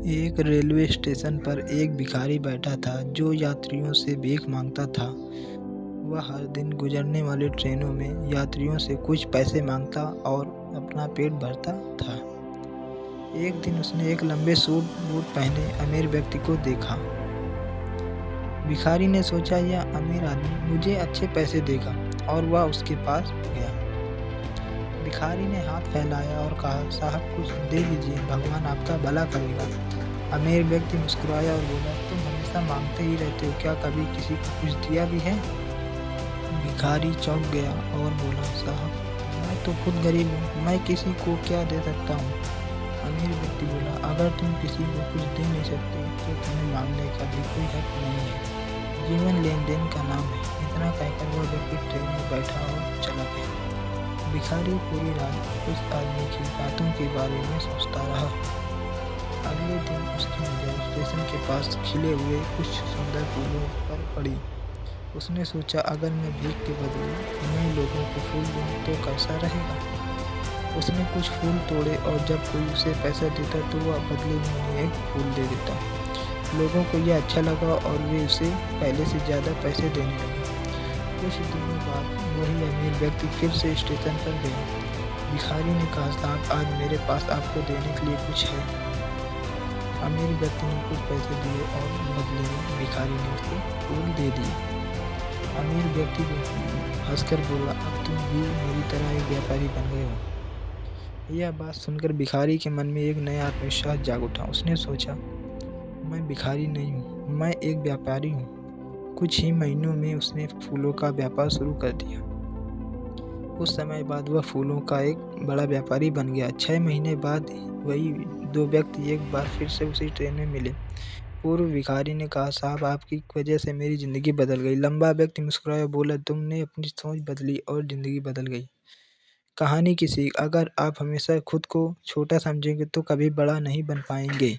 एक railway station पर एक भिखारी बैठा था जो यात्रियों से भीख मांगता था। वह हर दिन गुजरने वाली ट्रेनों में यात्रियों से कुछ पैसे मांगता और अपना पेट भरता था। एक दिन उसने एक लंबे सूट बूट पहने अमीर व्यक्ति को देखा। भिखारी ने सोचा, यह अमीर आदमी मुझे अच्छे पैसे देगा, और वह उसके पास गया। भिखारी ने हाथ फैलाया और कहा, साहब कुछ दे दीजिए, भगवान आपका भला करेगा। अमीर व्यक्ति मुस्कुराया और बोला, तुम हमेशा मांगते ही रहते हो, क्या कभी किसी को कुछ दिया भी है? भिखारी चौंक गया और बोला, साहब मैं तो खुद गरीब हूँ, मैं किसी को क्या दे सकता हूँ? अमीर व्यक्ति बोला, अगर तुम किसी को कुछ दे नहीं सकते तो तुम्हें मांगने का भी कोई हक नहीं है। जीवन लेन देन का नाम है। इतना कहकर वह व्यक्ति ट्रेन में बैठा और चला गया। भिखारी पूरी रात उस आदमी की बातों के बारे में सोचता रहा। अगले दिन उसकी नज़र स्टेशन के पास खिले हुए कुछ सुंदर फूलों पर पड़ी। उसने सोचा, अगर मैं भीख के बदले उन्हीं लोगों को फूल दूं तो कैसा रहेगा। उसने कुछ फूल तोड़े और जब कोई उसे पैसा देता तो वह बदले में उन्हें एक फूल दे देता। लोगों को यह अच्छा लगा और वे उसे पहले से ज़्यादा पैसे देने लगे। कुछ दिनों बाद वही अमीर व्यक्ति फिर से स्टेशन पर गया। भिखारी ने कहा, साहब आज मेरे पास आपको देने के लिए कुछ है। अमीर व्यक्ति ने कुछ पैसे दिए और बदले में भिखारी ने उसे फूल दे दिए। अमीर व्यक्ति हंसकर बोला, अब तुम भी मेरी तरह एक व्यापारी बन गए हो। यह बात सुनकर भिखारी के मन में एक नया आत्मविश्वास जाग उठा। उसने सोचा, मैं भिखारी नहीं हूँ, मैं एक व्यापारी हूँ। कुछ ही महीनों में उसने फूलों का व्यापार शुरू कर दिया। कुछ समय बाद वह फूलों का एक बड़ा व्यापारी बन गया। 6 महीने बाद वही दो व्यक्ति एक बार फिर से उसी ट्रेन में मिले। पूर्व भिखारी ने कहा, साहब आपकी वजह से मेरी ज़िंदगी बदल गई। लंबा व्यक्ति मुस्कुराया बोला, तुमने अपनी सोच बदली और ज़िंदगी बदल गई। कहानी की सीख, अगर आप हमेशा खुद को छोटा समझेंगे तो कभी बड़ा नहीं बन पाएंगे।